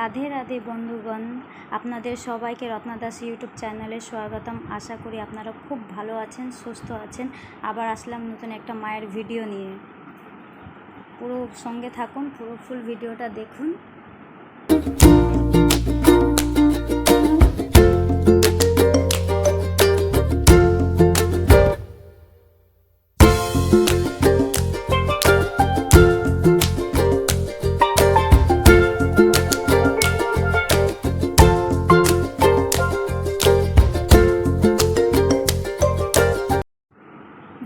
রাধে রাধে বন্ধুগণ, আপনাদের সবাইকে রত্না দাস ইউটিউব চ্যানেলে স্বাগতম। আশা করি আপনারা খুব ভালো আছেন, সুস্থ আছেন। আবার আসলাম নতুন একটা মায়ের ভিডিও নিয়ে। পুরো সঙ্গে থাকুন, পুরো ফুল ভিডিওটা দেখুন।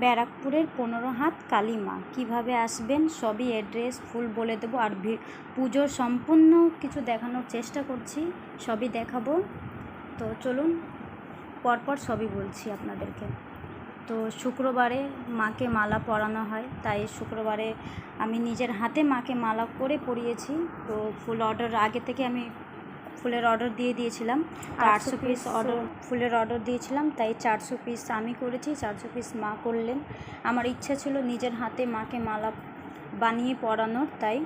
ব্যারাকপুরের 15 হাত কালী মা, কীভাবে আসবেন সবই অ্যাড্রেস ফুল বলে দেবো। আর পুজোর সম্পূর্ণ কিছু দেখানোর চেষ্টা করছি, সবই দেখাবো। তো চলুন পরপর সবই বলছি আপনাদেরকে। তো শুক্রবারে মাকে মালা পরানো হয়, তাই শুক্রবারে আমি নিজের হাতে মাকে মালা করে পরিয়েছি। তো ফুল অর্ডার আগে থেকে আমি ফুলের অর্ডার দিয়ে দিয়েছিলাম। 800 পিস ফুলের অর্ডার দিয়েছিলাম, তাই 400 পিস আমি করেছি, 400 পিস মা করলেন। আমার ইচ্ছা ছিল নিজের হাতে মাকে মালা বানিয়ে পরানোর, তাই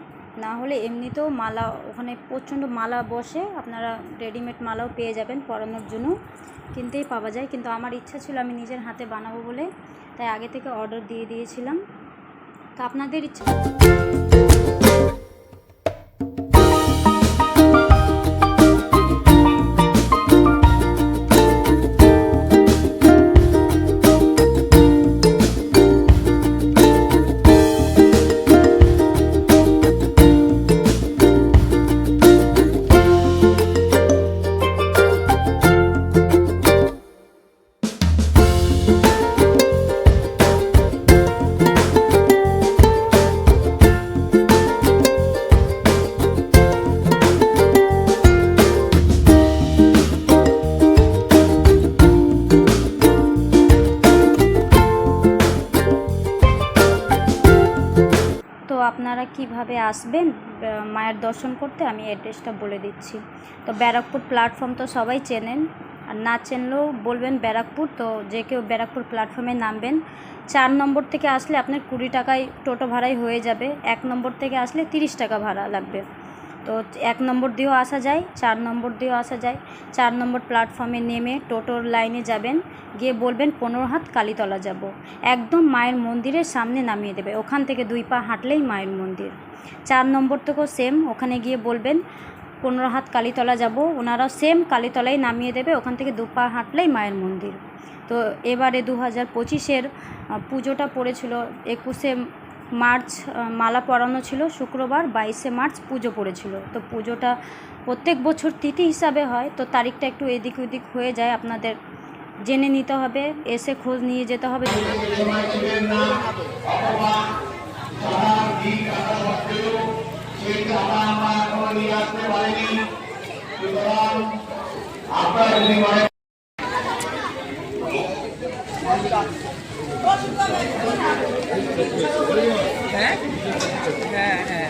না হলে এমনিতেও মালা ওখানে প্রচণ্ড মালা বসে, আপনারা রেডিমেড মালাও পেয়ে যাবেন পরানোর জন্য, কিনতেই পাওয়া যায়। কিন্তু আমার ইচ্ছা ছিল আমি নিজের হাতে বানাবো বলে, তাই আগে থেকে অর্ডার দিয়ে দিয়েছিলাম। তো আপনাদের ইচ্ছা। তো আপনারা কিভাবে আসবেন মায়ের দর্শন করতে, আমি অ্যাড্রেসটা বলে দিচ্ছি। তো ব্যারাকপুর প্ল্যাটফর্ম তো সবাই চেনেন, আর না চেনলেও বলবেন ব্যারাকপুর, তো যে কেউ ব্যারাকপুর প্ল্যাটফর্মে নামবেন। 4 নম্বর থেকে আসলে আপনার 20 টাকায় টোটো ভাড়াই হয়ে যাবে। 1 নম্বর থেকে আসলে 30 টাকা ভাড়া লাগবে। তো 1 নম্বর দিয়েও আসা যায়, 4 নম্বর দিয়েও আসা যায়। 4 নম্বর প্ল্যাটফর্মে নেমে টোটোর লাইনে যাবেন, গিয়ে বলবেন 15 হাত কালীতলা যাব। একদম মায়ের মন্দিরের সামনে নামিয়ে দেবে, ওখান থেকে 2 পা হাঁটলেই মায়ের মন্দির। 4 নম্বর থেকেও সেম, ওখানে গিয়ে বলবেন 15 হাত কালীতলা যাব, ওনারাও সেম কালীতলায় নামিয়ে দেবে, ওখান থেকে 2 পা হাঁটলেই মায়ের মন্দির। তো এবারে 2025-এর পুজোটা পড়েছিল 21শে মার্চ, মালা পরানো ছিল শুক্রবার, 22শে মার্চ পুজো পড়েছিল। তো পুজোটা প্রত্যেক বছর তিথি হিসাবে হয়, তো তারিখটা একটু এদিক ওদিক হয়ে যায়, আপনাদের জেনে নিতে হবে, এসে খোঁজ নিয়ে যেতে হবে। হ্যাঁ হ্যাঁ হ্যাঁ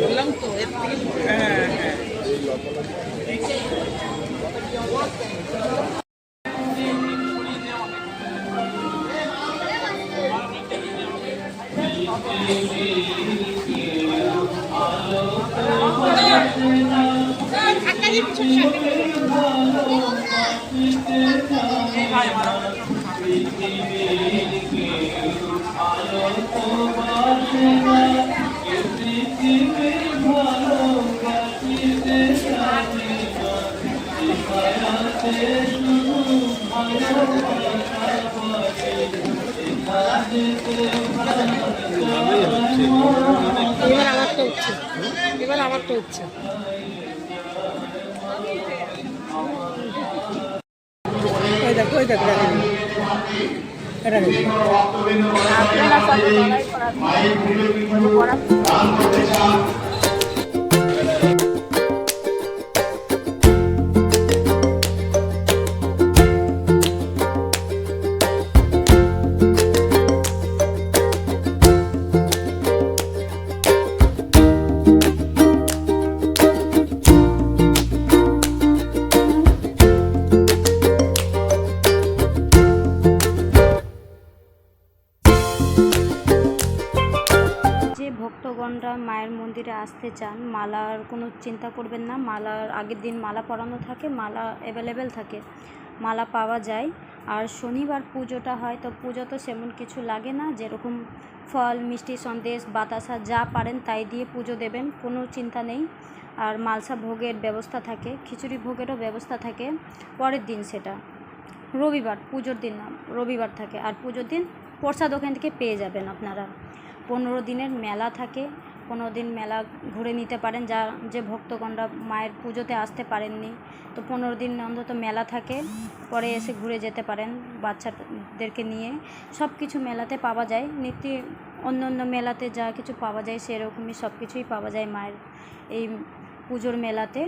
বললাম তো এর থেকে হ্যাঁ হ্যাঁ এবার আমারটা উঠছে। ওই দেখো এটা ভক্তগণরা মায়ের মন্দিরে আসতে চান, মালার কোনো চিন্তা করবেন না। মালার আগের দিন মালা পরানো থাকে, মালা অ্যাভেলেবেল থাকে, মালা পাওয়া যায়। আর শনিবার পুজোটা হয়, তো পুজো তো সেমন কিছু লাগে না, যেরকম ফল মিষ্টি সন্দেশ বাতাসা যা পারেন তাই দিয়ে পুজো দেবেন, কোনো চিন্তা নেই। আর মালসা ভোগের ব্যবস্থা থাকে, খিচুড়ি ভোগেরও ব্যবস্থা থাকে পরের দিন, সেটা রবিবার, পুজোর দিন না, রবিবার থাকে। আর পুজোর দিন প্রসাদ ওখান থেকে পেয়ে যাবেন আপনারা। 15 দিনের মেলা থাকে, 15 দিন মেলা ঘুরে নিতে পারেন, যা যে ভক্তগণরা মায়ের পুজোতে আসতে পারেননি, তো 15 দিন অন্তত মেলা থাকে, পরে এসে ঘুরে যেতে পারেন বাচ্চাদেরকে নিয়ে। সব কিছু মেলাতে পাওয়া যায়, অন্য অন্য মেলাতে যা কিছু পাওয়া যায় সেরকমই সব কিছুই পাওয়া যায় মায়ের এই পুজোর মেলাতে।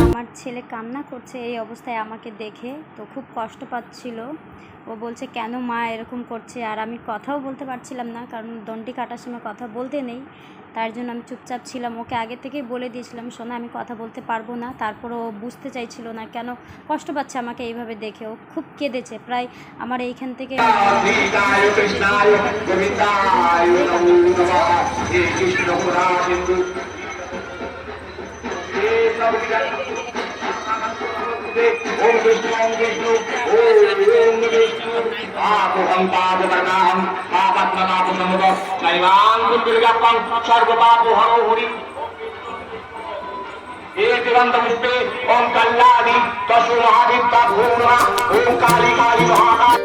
আমার ছেলে কান্না করছে এই অবস্থায় আমাকে দেখে, তো খুব কষ্ট পাচ্ছিল। ও বলছে কেন মা এরকম করছে, আর আমি কথাও বলতে পারছিলাম না, কারণ দণ্ডি কাটার সময় কথা বলতে নেই, তার জন্য আমি চুপচাপ ছিলাম। ওকে আগে থেকেই বলে দিয়েছিলাম শোনা আমি কথা বলতে পারবো না, তারপরও ও বুঝতে চাইছিল না কেন কষ্ট পাচ্ছে আমাকে এইভাবে দেখে। ও খুব কেঁদেছে, প্রায় আমার এইখান থেকে ओम विष्णु ओम विष्णु ओम विष्णु आपोहं पापवर्णाहं पापत्मनापं नमः नैवां कुलविर्गपं सर्वपापोहरो हरि एक गंधपुष्पे ओम कल्लादि तस्मै महादेवता भूम नमः ओम काली काली महाकाली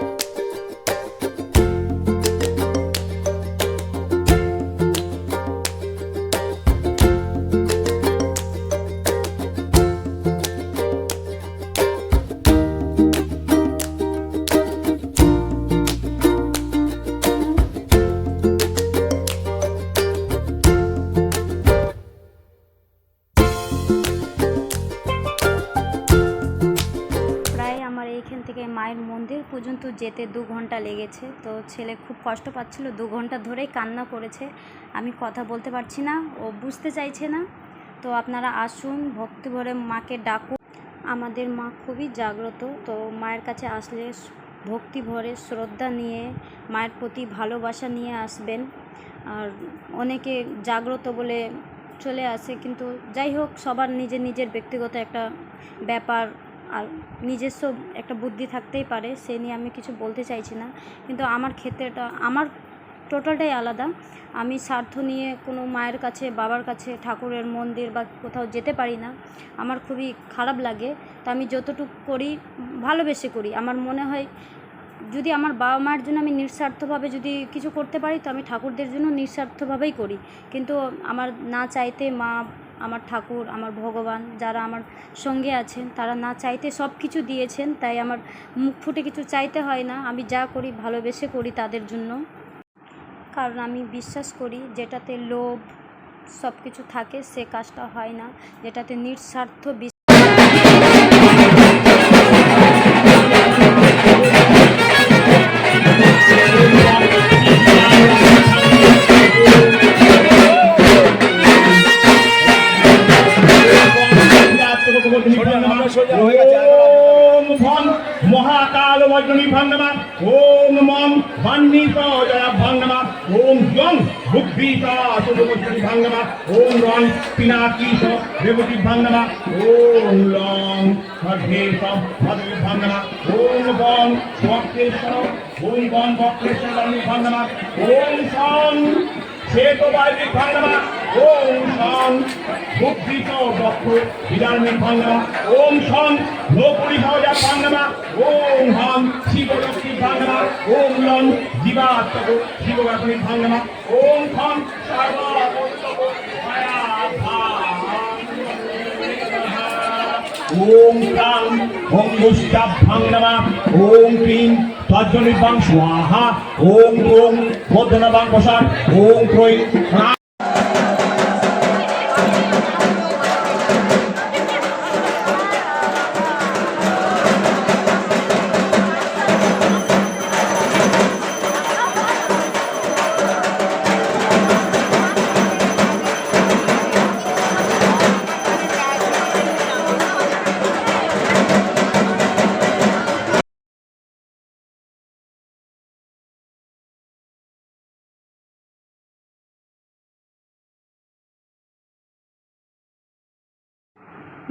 এইখান থেকে মায়ের মন্দির পর্যন্ত যেতে 2 ঘন্টা লেগেছে। তো ছেলে খুব কষ্ট পাচ্ছিল, 2 ঘন্টা ধরেই কান্না করেছে। আমি কথা বলতে পারছি না, ও বুঝতে চাইছে না। তো আপনারা আসুন, ভক্তি ভরে মাকে ডাকুন। আমাদের মা খুবই জাগ্রত, তো মায়ের কাছে আসলে ভক্তি ভরে শ্রদ্ধা নিয়ে মায়ের প্রতি ভালোবাসা নিয়ে আসবেন। আর অনেকে জাগ্রত বলে চলে আসে, কিন্তু যাই হোক সবার নিজের নিজের ব্যক্তিগত একটা ব্যাপার আর নিজস্ব একটা বুদ্ধি থাকতেই পারে, সে নিয়ে আমি কিছু বলতে চাইছি না। কিন্তু আমার ক্ষেত্রেটা আমার টোটালটাই আলাদা। আমি স্বার্থ নিয়ে কোনো মায়ের কাছে, বাবার কাছে, ঠাকুরের মন্দির বা কোথাও যেতে পারি না, আমার খুবই খারাপ লাগে। তো আমি যতটুকু করি ভালোবেসে করি। আমার মনে হয় যদি আমার বাবা মায়ের জন্য আমি নিঃস্বার্থভাবে যদি কিছু করতে পারি, তো আমি ঠাকুরদের জন্য নিঃস্বার্থভাবেই করি। কিন্তু আমার না চাইতে মা, আমার ঠাকুর, আমার ভগবান যারা আমার সঙ্গে আছেন, তারা না চাইতে সব কিছু দিয়েছেন, তাই আমার মুখ ফুটে কিছু চাইতে হয় না। আমি যা করি ভালোবেসে করি তাদের জন্য, কারণ আমি বিশ্বাস করি যেটাতে লোভ সব কিছু থাকে সে কাজটা হয় না, যেটাতে নিঃস্বার্থ महाकाल वज्रनी भंगमा ओम मम वन्नीत जया भंगमा ओम यं बुद्धिता सुदवज्रनी भंगमा ओम रं पिनाकीश देवती भंगमा ओम लंग खड्गेश मधुरी भंगमा ओम गं वक्रेश्वर ओम गं वक्रेश्वर भंगमा ओम सं शेतवादी भंगमा ओम सं बुद्धित दक्ष विदारणी भंगमा ओम सं लोपुरी भवजा भंगमा ओम हम शिवलक्ष्मी भंगमा ओम लं जीव শিবাত্মক শিবগাপনি ভাঙ্গমা ওম খম ওম কাং ওম গুষ্টাভ্যাং নমঃ ওম ক্লীং তজ্জনির্বাং স্বাহা ওম ওম বদ্ধনবাং প্রসাদ ওম ক্রৈ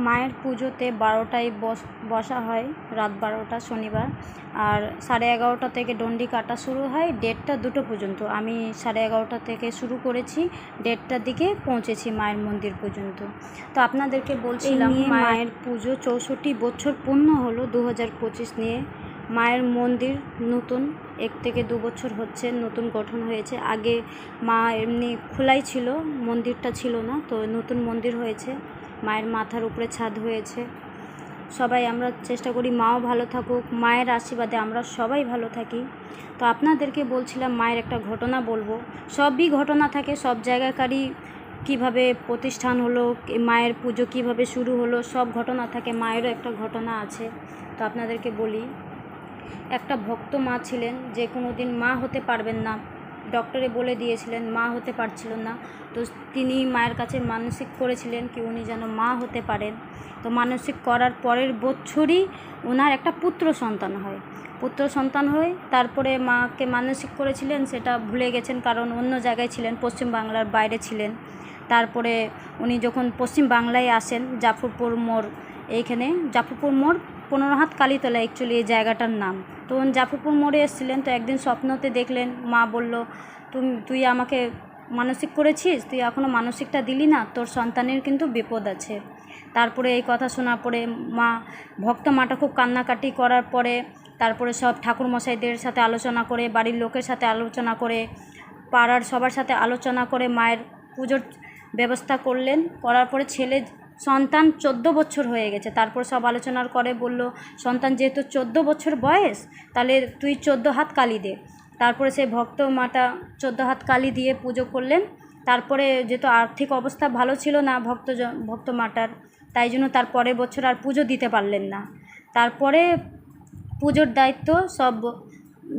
মায়ের পুজোতে 12টায় বসা হয়, রাত 12টা শনিবার। আর 11:30 থেকে ডন্ডি কাটা শুরু হয় 1:30 2টো পর্যন্ত। আমি 11:30 থেকে শুরু করেছি, 1:30টার দিকে পৌঁছেছি মায়ের মন্দির পর্যন্ত। তো আপনাদেরকে বলছিলাম মায়ের পুজো 64 বছর পূর্ণ হলো 2025 নিয়ে। মায়ের মন্দির নতুন 1 থেকে 2 বছর হচ্ছে নতুন গঠন হয়েছে। আগে মা এমনি খোলাই ছিল, মন্দিরটা ছিল না, তো নতুন মন্দির হয়েছে। মায়ের মাথার উপরে ছাদ হয়েছে। সবাই আমরা চেষ্টা করি মাও ভালো থাকুক, মায়ের আশীর্বাদে আমরা সবাই ভালো থাকি। তো আপনাদেরকে বলছিলাম মায়ের একটা ঘটনা বলবো। সবই ঘটনা থাকে, সব জায়গাকারই কিভাবে প্রতিষ্ঠান হলো, মায়ের পুজো কিভাবে শুরু হলো, সব ঘটনা থাকে। মায়েরও একটা ঘটনা আছে, তো আপনাদেরকে বলি। একটা ভক্ত মা ছিলেন যে কোনো দিন মা হতে পারবেন না, ডক্টরে বলে দিয়েছিলেন মা হতে পারছিল না। তো তিনি মায়ের কাছে মানসিক করেছিলেন কি উনি যেন মা হতে পারেন। তো মানসিক করার পরের বছরই ওনার একটা পুত্র সন্তান হয়। তারপরে মাকে মানসিক করেছিলেন, সেটা ভুলে গেছেন কারণ অন্য জায়গায় ছিলেন, পশ্চিম বাংলার বাইরে ছিলেন। তারপরে উনি যখন পশ্চিম বাংলায় আসেন, জাফরপুর মোড়, এইখানে জাফরপুর মোড় 15 হাত কালীতলা অ্যাকচুয়ালি এই জায়গাটার নাম। তো জাফরপুর মোড়ে এসেছিলেন, তো একদিন স্বপ্নতে দেখলেন, মা বলল তুই আমাকে মানসিক করেছিস, তুই এখনও মানসিকটা দিলি না, তোর সন্তানের কিন্তু বিপদ আছে। তারপরে এই কথা শোনার পরে ভক্ত মাটা খুব কান্নাকাটি করার পরে তারপরে সব ঠাকুরমশাইদের সাথে আলোচনা করে, বাড়ির লোকের সাথে আলোচনা করে, পাড়ার সবার সাথে আলোচনা করে মায়ের পুজোর ব্যবস্থা করলেন। করার পরে সন্তান 14 বছর হয়ে গেছে। তারপর সব আলোচনার করে বলল, সন্তান যেহেতু 14 বছর বয়স, তাহলে তুই 14 হাত কালী দে। তারপরে সেই ভক্ত মাটা 14 হাত কালী দিয়ে পুজো করলেন। তারপরে যেহেতু আর্থিক অবস্থা ভালো ছিল না ভক্ত মাটার, তাই জন্য তার পরের বছর আর পুজো দিতে পারলেন না। তারপরে পুজোর দায়িত্ব সব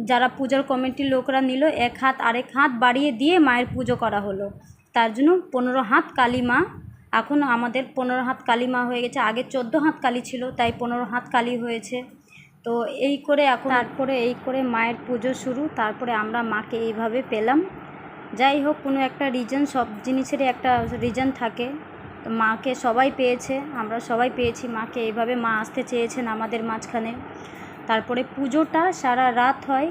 যারা পূজার কমিটির লোকরা নিল, 1 হাত আরেক হাত বাড়িয়ে দিয়ে মায়ের পুজো করা হলো। তার জন্য 15 হাত কালী মা, এখন আমাদের 15 হাত কালী মা হয়ে গেছে। আগে 14 হাত কালী ছিল, তাই 15 হাত কালী হয়েছে। তো এই করে এখন তারপরে এই করে মায়ের পুজো শুরু। তারপরে আমরা মাকে এইভাবে পেলাম। যাই হোক, কোনো একটা রিজন, সব জিনিসেরই একটা রিজন থাকে। তো মাকে সবাই পেয়েছে, আমরা সবাই পেয়েছি মাকে। এইভাবে মা আসতে চেয়েছেন আমাদের মাঝখানে। তারপরে পুজোটা সারা রাত হয়,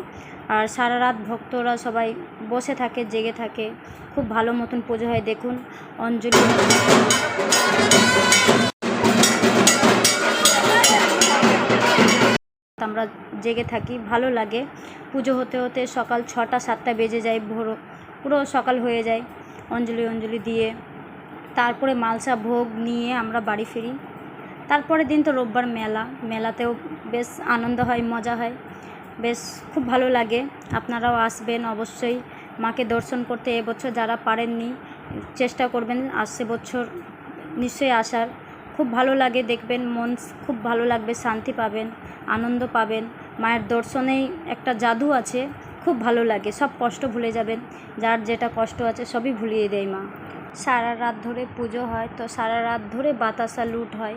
আর সারা রাত ভক্তরা সবাই বসে থাকে, জেগে থাকে। খুব ভালো মতন পুজো হয়। দেখুন অঞ্জলি, আমরা জেগে থাকি, ভালো লাগে। পুজো হতে হতে সকাল 6টা 7টা বেজে যায়, পুরো সকাল হয়ে যায় অঞ্জলি দিয়ে। তারপরে মালসা ভোগ নিয়ে আমরা বাড়ি ফিরি। তারপরের দিন তো রোববার মেলাতেও বেশ আনন্দ হয়, মজা হয়, বেশ খুব ভালো লাগে। আপনারাও আসবেন অবশ্যই মাকে দর্শন করতে। এবছর যারা পারেননি চেষ্টা করবেন আসছে বছর নিশ্চয়ই আসার। খুব ভালো লাগে, দেখবেন মন খুব ভালো লাগবে, শান্তি পাবেন, আনন্দ পাবেন। মায়ের দর্শনেই একটা জাদু আছে, খুব ভালো লাগে, সব কষ্ট ভুলে যাবেন। যার যেটা কষ্ট আছে সবই ভুলিয়ে দেয় মা। সারা রাত ধরে পুজো হয়, তো সারা রাত ধরে বাতাসা লুট হয়।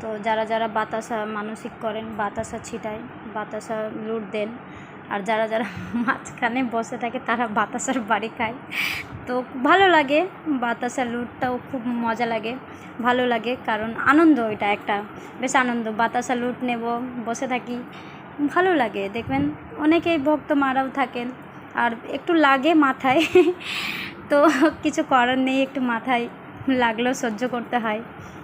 তো যারা বাতাসা মানসিক করেন, বাতাসা ছিটায়, বাতাসা লুট দেন। আর যারা মাঝখানে বসে থাকে তারা বাতাসার বাড়ি খায়। তো ভালো লাগে, বাতাসা লুটটাও খুব মজা লাগে, ভালো লাগে, কারণ আনন্দ, এটা একটা বেশ আনন্দ। বাতাসা লুট নেব, বসে থাকি, ভালো লাগে। দেখবেন অনেকেই ভক্ত মারাও থাকেন, আর একটু লাগে মাথায় তো কিছু করার নেই, একটু মাথায় লাগলেও সহ্য করতে হয়,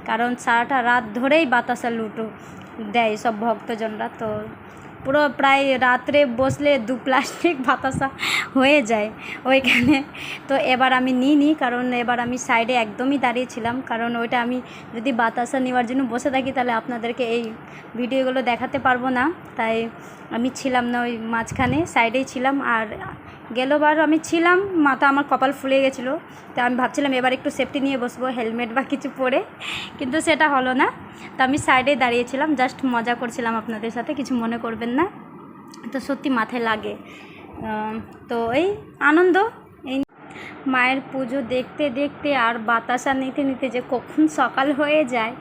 কারণ সারাটা রাত ধরেই বাতাসা লুটো দেয় সব ভক্তজনরা। তো পুরো প্রায় রাত্রে বসলে 2 প্লাস্টিক বাতাসা হয়ে যায় ওইখানে। তো এবার আমি নিইনি, কারণ এবার আমি সাইডে একদমই দাঁড়িয়েছিলাম, কারণ ওইটা আমি যদি বাতাসা নেওয়ার জন্য বসে থাকি তাহলে আপনাদেরকে এই ভিডিওগুলো দেখাতে পারবো না, তাই আমি ছিলাম না, ওই মাঝখানে সাইডেই ছিলাম। আর গেলোবার আমি ছিলাম, মাথা আমার কপাল ফুলে গেছিলো, তো আমি ভাবছিলাম এবার একটু সেফটি নিয়ে বসবো, হেলমেট বা কিছু পরে, কিন্তু সেটা হলো না। তো আমি সাইডে দাঁড়িয়েছিলাম, জাস্ট মজা করছিলাম আপনাদের সাথে, কিছু মনে করবেন না। তো সত্যি মাথায় লাগে, তো এই আনন্দ। এই মায়ের পুজো দেখতে দেখতে আর বাতাসা নিতে নিতে যে কখন সকাল হয়ে যায়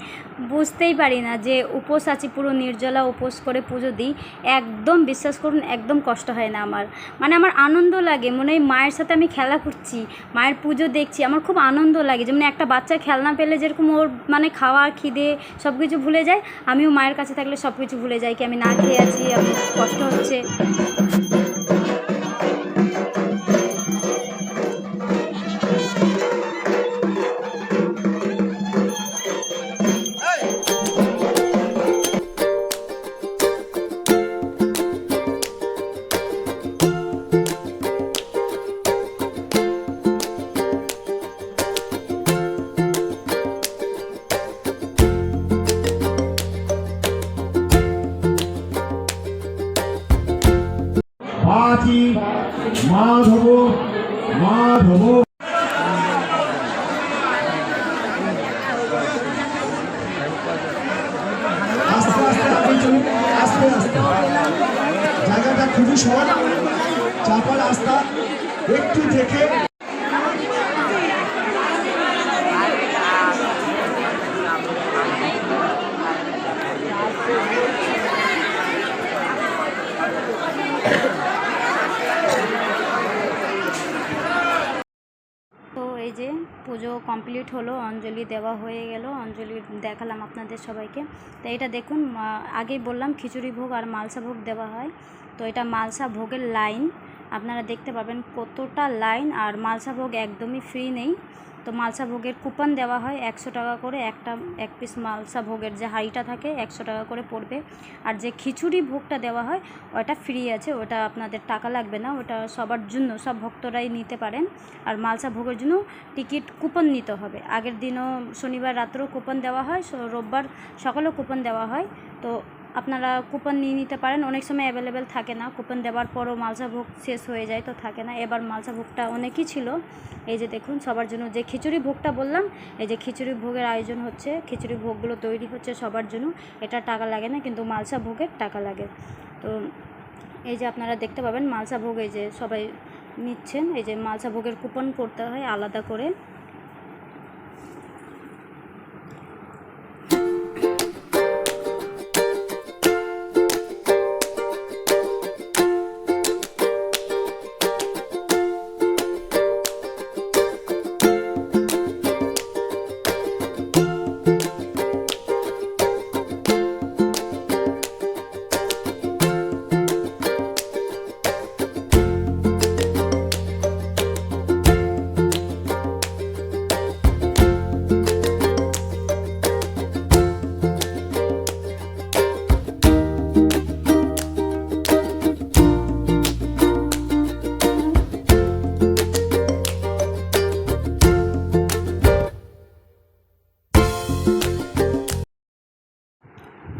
বুঝতেই পারি না। যে উপোস আছি, পুরো নির্জলা উপোস করে পুজো দিই, একদম বিশ্বাস করুন একদম কষ্ট হয় না আমার, মানে আমার আনন্দ লাগে, মনে হয় মায়ের সাথে আমি খেলা করছি, মায়ের পুজো দেখছি, আমার খুব আনন্দ লাগে। যেমন একটা বাচ্চা খেলনা পেলে যেরকম ওর মানে খাওয়া খিদে সব কিছু ভুলে যায়, আমিও মায়ের কাছে থাকলে সব কিছু ভুলে যাই, কি আমি না খেয়ে আছি, আমার কষ্ট হচ্ছে। বাচি মাধব মাধব। আস্তে আস্তে আপনি চলুন, আস্তে আস্তে, জায়গাটা খুবই সহজ, চাপা রাস্তা, একটু থেকে তো এই যে পুজো কমপ্লিট হলো, অঞ্জলি দেওয়া হয়ে গেল, অঞ্জলি দেখালাম আপনাদের সবাইকে। তো এটা দেখুন, আগেই বললাম খিচুড়ি ভোগ আর মালসা ভোগ দেওয়া হয়। তো এটা মালসা ভোগের লাইন, আপনারা দেখতে পাবেন কতটা লাইন। আর মালসা ভোগ একদমই ফ্রি নেই, তো মালসা ভোগের কুপন দেওয়া হয় 100 টাকা করে, এক পিস মালসা ভোগের যে হাঁড়িটা থাকে 100 টাকা করে পড়বে। আর যে খিচুড়ি ভোগটা দেওয়া হয় ওটা ফ্রি আছে, ওটা আপনাদের টাকা লাগবে না, ওটা সবার জন্য, সব ভক্তরাই নিতে পারেন। আর মালসা ভোগের জন্য টিকিট কুপন নিতে হবে। আগের দিনও শনিবার রাত্রেও কুপন দেওয়া হয়, রোববার সকালেও কুপন দেওয়া হয়। তো আপনারা কুপন নিয়ে নিতে পারেন, অনেক সময় অ্যাভেলেবেল থাকে না, কুপন দেওয়ার পরও মালসা ভোগ শেষ হয়ে যায়, তো থাকে না। এবার মালসা ভোগটা অনেকই ছিল। এই যে দেখুন সবার জন্য যে খিচুড়ি ভোগটা বললাম, এই যে খিচুড়ি ভোগের আয়োজন হচ্ছে, খিচুড়ি ভোগগুলো তৈরি হচ্ছে সবার জন্য, এটা টাকা লাগে না, কিন্তু মালসা ভোগের টাকা লাগে। তো এই যে আপনারা দেখতে পাবেন মালসা ভোগ, এই যে সবাই নিচ্ছেন, এই যে মালসা ভোগের কুপন করতে হয় আলাদা করে।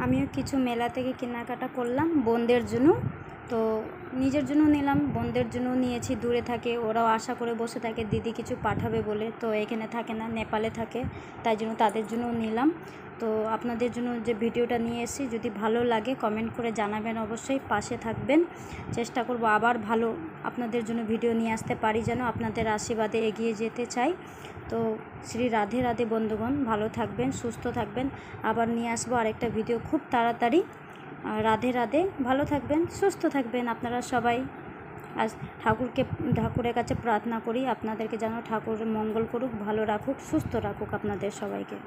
আমিও কিছু মেলা থেকে কেনাকাটা করলাম বোনদের জন্য, তো নিজের জন্য নিলাম, বোনদের জন্য নিয়েছি, দূরে থাকে, ওরাও আশা করে বসে থাকে দিদি কিছু পাঠাবে বলে, তো এখানে থাকে না, নেপালে থাকে, তাই জন্য তাদের জন্য নিলাম। তো আপনাদের জন্য যে ভিডিওটা নিয়ে এসেছি, যদি ভালো লাগে কমেন্ট করে জানাবেন, অবশ্যই পাশে থাকবেন, চেষ্টা করব আবার ভালো আপনাদের জন্য ভিডিও নিয়ে আসতে পারি, যেন আপনাদের আশীর্বাদে এগিয়ে যেতে চাই। তো শ্রী রাধে রাধে বন্ধুগণ, ভালো থাকবেন, সুস্থ থাকবেন, আবার নিয়ে আসবো আরেকটা ভিডিও খুব তাড়াতাড়ি। রাধে রাধে, ভালো থাকবেন, সুস্থ থাকবেন আপনারা সবাই। আজ ঠাকুরের কাছে প্রার্থনা করি আপনাদেরকে যেন ঠাকুর মঙ্গল করুক, ভালো রাখুক, সুস্থ রাখুক আপনাদের সবাইকে।